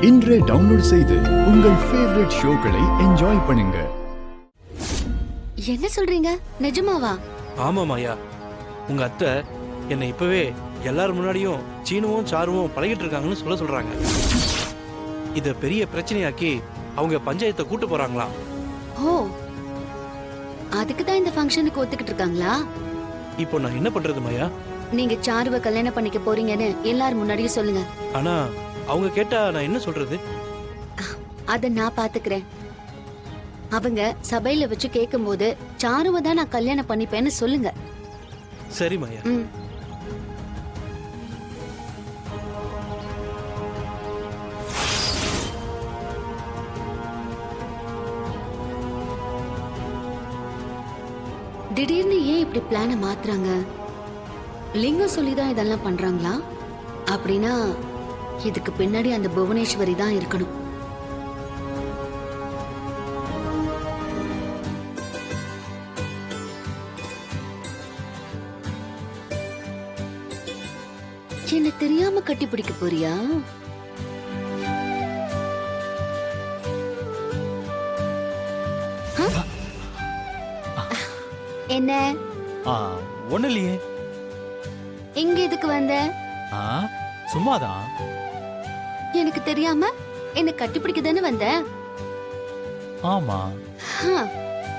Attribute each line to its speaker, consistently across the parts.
Speaker 1: இன்றே டவுன்லோட் செய்து உங்கள் ஃபேவரட் ஷோக்களை என்ஜாய் பண்ணுங்க.
Speaker 2: என்ன சொல்றீங்க? நிஜமாவா?
Speaker 3: ஆமா மாயா, உங்க அத்தை என்னை இப்பவே எல்லாரும் முன்னாடியும் சீனுவும் சாருவும் பழகிட்டு இருக்காங்கன்னு சொல்றாங்க. இத பெரிய பிரச்சனையாக்கி அவங்க பஞ்சாயத்தை கூட்டு போறாங்களாம்.
Speaker 2: ஓ, அதுக்கு தான் இந்த ஃபங்க்ஷனுக்கு ஒத்துக்கிட்டு இருக்காங்களா?
Speaker 3: இப்போ நான் என்ன பண்றது மாயா?
Speaker 2: நீங்க சாருவை கல்யாணம் பண்ணிக்க போறீங்கன்னு எல்லாரும் முன்னாடியும் சொல்லுங்க.
Speaker 3: ஆனா அவங்க கேட்டா நான் என்ன சொல்றது?
Speaker 2: அத நான் பாத்துக்கிறேன். அவங்க சபையில வச்சு கேட்கும்போது சாருவை தான் நான் கல்யாணம் பண்ணிப்பேன்னு சொல்லுங்க.
Speaker 3: சரி மாயா.
Speaker 2: திடீர்னு ஏன் இப்படி பிளான மாத்துறாங்க? லிங்கம் சொல்லிதான் இதெல்லாம் பண்றாங்களா? அப்படின்னா இதுக்கு பின்னாடி அந்த புவனேஸ்வரி தான் இருக்கணும். என்ன தெரியாம கட்டி பிடிக்க போறியா? என்ன?
Speaker 4: ஒண்ணு இல்லையே.
Speaker 2: எங்க எதுக்கு வந்த?
Speaker 4: சும்மாதான்.
Speaker 2: எனக்கு தெரியாம என்ன கட்டிப்பிடிக்க தானே வந்த?
Speaker 4: ஆமா.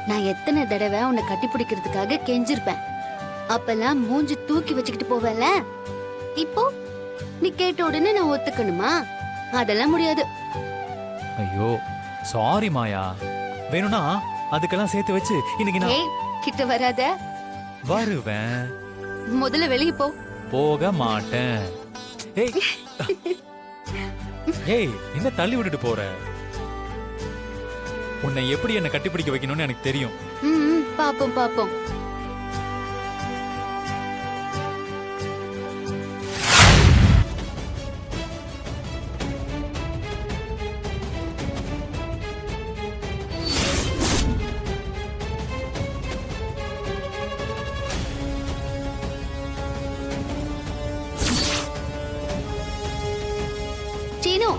Speaker 2: நான் எத்தனை தடவை உன்னை கட்டிப்பிடிக்கிறதுக்காக கெஞ்சிருப்பேன். அப்பெல்லாம் மூஞ்சி தூக்கி வச்சுக்கிட்டு போவல. இப்போ நீ கேட்ட உடனே நான் ஒத்துக்கணுமா? அதெல்லாம் முடியாது.
Speaker 4: ஐயோ சாரி மாயா. வேணும்னா அதுக்கெல்லாம் சேர்த்து வச்சு இன்னைக்கு நான்
Speaker 2: கிட்ட வராத.
Speaker 4: வருவேன்.
Speaker 2: முதல்ல வெளியே போ.
Speaker 4: போக மாட்டேன். ஏய் ஏய், என்ன தள்ளி விட்டுட்டு போற? உன்னை எப்படி என்ன கட்டிப்பிடிக்க வைக்கணும்னு எனக்கு தெரியும்.
Speaker 2: பாப்போம் பாப்போம். சீனு,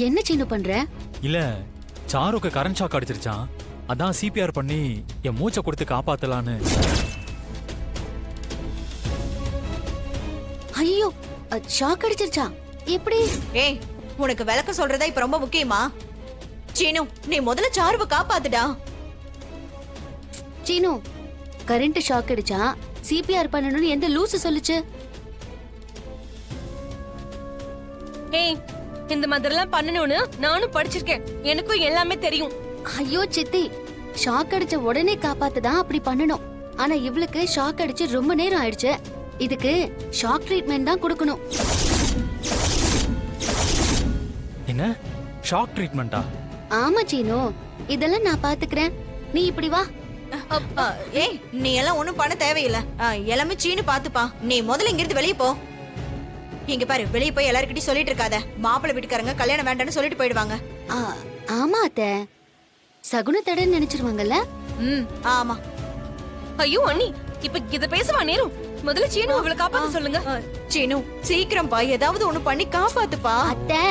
Speaker 2: என்ன சீனு பண்ற?
Speaker 4: இல்ல, சாருக்கு கரண்ட் ஷாக் அடிச்சிருச்சான். அதான் சிபிஆர் பண்ணி என் மூச்சை கொடுத்து காப்பாத்தலான்னு.
Speaker 2: ஐயோ, ஷாக் அடிச்சிருச்சா? எப்படி?
Speaker 5: ஏய், உனக்கு விளக்க சொல்றதா இப்ப ரொம்ப முக்கியமா? சீனு, நீ முதல்ல சாருவை காப்பாத்துடா.
Speaker 2: சீனு, கரண்ட் ஷாக் அடிச்சா சிபிஆர் பண்ணணும்னு எந்த லூசு சொல்லுச்சு?
Speaker 6: ஏய், இந்த மாதிரிலாம் பண்ணணும்னு நானும் படிச்சிருக்கேன். எனக்கும் எல்லாமே தெரியும்.
Speaker 2: ஐயோ சித்தி, ஷாக் அடிச்ச உடனே காப்பாத்துதான் அப்படி பண்ணணும். ஆனா இவளுக்கு ஷாக் அடிச்சு ரொம்ப நேரம் ஆயிடுச்சு. இதுக்கு ஷாக் ட்ரீட்மெண்ட் தான் கொடுக்கணும்.
Speaker 4: என்ன ஷாக் ட்ரீட்மெண்டா?
Speaker 2: ஆமா சீனு, இதெல்லாம் நான் பாத்துக்கிறேன். நீ இப்படி வா.
Speaker 5: ஏய், நீ எல்லாம் ஒண்ணும் பண்ண தேவையில்ல. எல்லாமே சீனு பாத்துப்பா. நீ முதல்ல இங்கிருந்து வெளியே போ. இங்க பாரு, வெளியே போய் எல்லார்கிட்டயும் சொல்லிட்டு இருக்காத. மாப்பிள்ளை வீட்டுக்காரங்க கல்யாணம் வேண்டாம்னு சொல்லிட்டு போயிடுவாங்க.
Speaker 2: ஆமா அத்தை, சகுனத்தடன்னு நினைச்சிருவாங்கல்ல.
Speaker 5: ஆமா.
Speaker 6: ஐயோ அண்ணி, இப்ப இத பேசவா நேரம்? முதல்ல சீனு அவளை காப்பாத்த சொல்லுங்க.
Speaker 5: சீனு, சீக்கிரம் பா, ஏதாவது ஒண்ணு பண்ணி காப்பாத்துப்பா.
Speaker 2: அத்தை,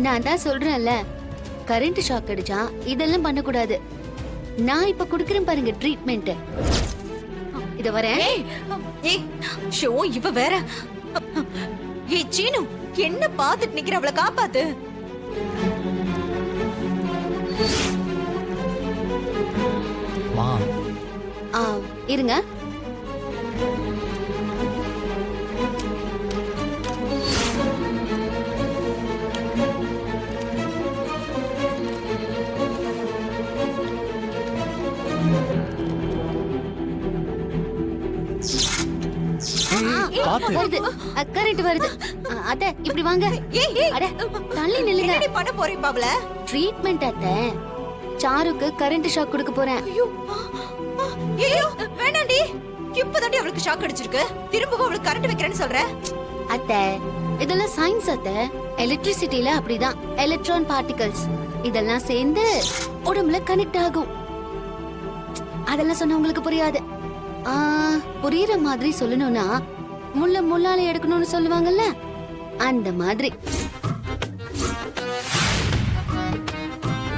Speaker 2: நான் தான் சொல்றேன்ல, கரண்ட் ஷாக் அடிச்சா இதெல்லாம் பண்ண கூடாது. நான் இப்ப குடுக்கறேன் பாருங்க ட்ரீட்மெண்ட். இத வரேன்.
Speaker 5: ஏய் ஷோ, இவ வேற. ஏய் சீனு, என்ன பாத்துட்டு நிக்கிற? அவளை காப்பாத்து.
Speaker 4: மா,
Speaker 2: இருங்க. வருது, கரண்ட் வருது. அத்தை இப்படி வாங்க. அட தள்ளி நில்லுங்க.
Speaker 5: என்ன பண்ண போறீங்க பாவல?
Speaker 2: ட்ரீட்மெண்ட் அத்தை. சாருக்கு கரண்ட் ஷாக் கொடுக்க போறேன்.
Speaker 5: ஐயோ ஐயோ, வேணாண்டி. இப்பதாண்டி அவளுக்கு ஷாக் அடிச்சிருக்கு. திரும்பவும் அவளுக்கு கரண்ட் வைக்கிறேன்னு சொல்ற?
Speaker 2: அத்தை, இதெல்லாம் சயின்ஸ் அத்தை. எலக்ட்ரிசிட்டில அப்படிதான், எலக்ட்ரான் பார்ட்டிகல்ஸ். இதெல்லாம் சேர்ந்து உடம்புல கனெக்ட் ஆகும். அதெல்லாம் சொன்னா உங்களுக்கு புரியாது. புரியுற மாதிரி சொல்லணும்னா முள்ள முள்ளால எடுக்கணும்னு சொல்லுவாங்கல்ல, அந்த மாதிரி.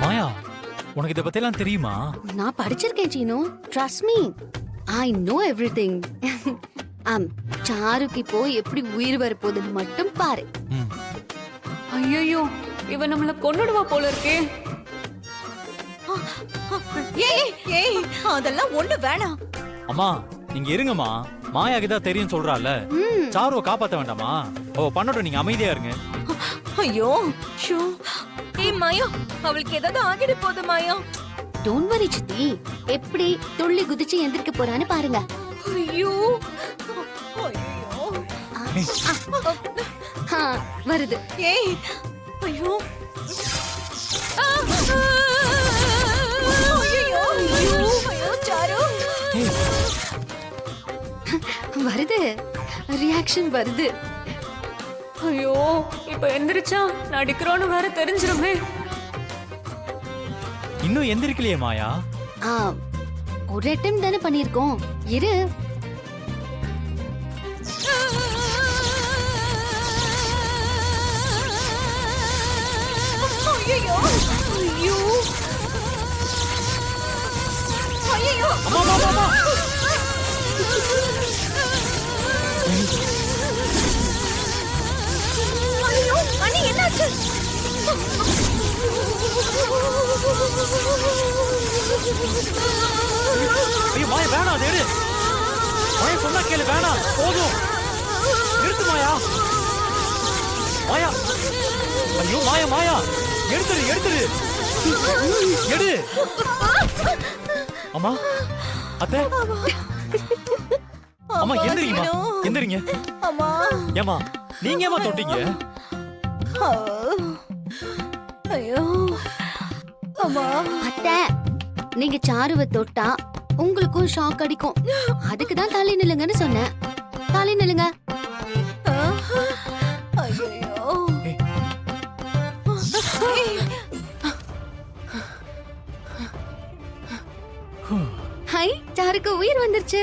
Speaker 4: மாயா, உனக்கு இத பத்தி எல்லாம் தெரியுமா?
Speaker 2: நான் படிச்சிருக்கேன் Seenu, trust me, I know everything. சாருக்கு இப்போ எப்படி உயிர் வரப்போகுதுன்னு மட்டும் பாரு.
Speaker 4: ம்.
Speaker 7: ஐயோ, இவன் நம்மள கொன்னுடுவா போல இருக்கே.
Speaker 5: ஏய் ஏய் அதெல்லாம் ஒண்ணு வேணாம்.
Speaker 4: அம்மா நீங்க இருங்கம்மா, மாயாக்கு தான் தெரியும் சொல்றால. சாருவை காப்பாத்த வேண்டாமா? அவ பண்ணட்டும், நீங்க அமைதியா இருங்க.
Speaker 5: ஐயோ ஷோ.
Speaker 6: ஏய் மாயா, அவளுக்கு ஏதாவது ஆகிட போகுது மாயா.
Speaker 2: டோன்ட் வரி சித்தி, எப்படி துள்ளி குதிச்சு எந்திரிக்க போறான்னு பாருங்க.
Speaker 6: ஐயோ
Speaker 2: வருது.
Speaker 5: ஏய் ஐயோ
Speaker 2: வருது, ரியாக்ஷன் வருது.
Speaker 7: ஐயோ, இப்ப எந்திரிச்சா நடிக்கிறோன்னு வேற தெரிஞ்சிருமே.
Speaker 4: இன்னும் எந்திரிக்கலையே மாயா?
Speaker 2: ஒரு அட்டெம்ப்ட் தானே பண்ணிருக்கோம், இரு.
Speaker 5: ஐயோ ஐயோ ஐயோ
Speaker 4: அம்மா அம்மா அம்மா.
Speaker 5: ஐயோ அண்ணி என்னாச்சு?
Speaker 4: ஐயோ மாயா வேணாம், அது எடு. மாயா சொன்னா கேளு, வேணாம் போதும், நிறுத்து மாயா. மாயா, ஐயோ மாயா மாயா, எடுத்துரு எடுத்துரு, எடு. அம்மா, அத்தை, அம்மா எந்திரிங்கம்மா, எந்திரிங்க.
Speaker 5: அம்மா
Speaker 4: ஏமா நீங்க ஏமா தொட்டீங்க?
Speaker 5: ஐயோ அம்மா.
Speaker 2: அத்தை, நீங்க சாருவை தொட்டா உங்களுக்கும் ஷாக் அடிக்கும். அதுக்கு தான் தலை நில்லுங்கன்னு சொன்னேன். தலை நில்லுங்க.
Speaker 5: ஐயோ
Speaker 2: ஹை, சாருக்கு உயிர் வந்துருச்சு.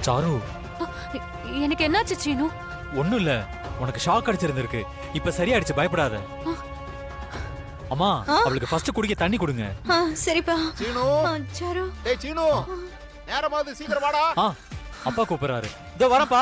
Speaker 4: சாரு,
Speaker 7: எனக்கு என்னாச்சு சீனு?
Speaker 4: ஒண்ணும் இல்ல, உனக்கு ஷாக் அடிச்சிருந்திருக்கு. இப்ப சரியாயிடுச்சு, பயப்படாத. அம்மா, அவளுக்கு ஃபர்ஸ்ட் குடிக்க தண்ணி கொடுங்க.
Speaker 5: சரிப்பா.
Speaker 8: சீனு,
Speaker 5: சாரு.
Speaker 8: டேய் சீனு, நேரமாவது சீக்கிரம் வாடா.
Speaker 4: அப்பா கூப்பிடுறாரு. இதோ வரப்பா.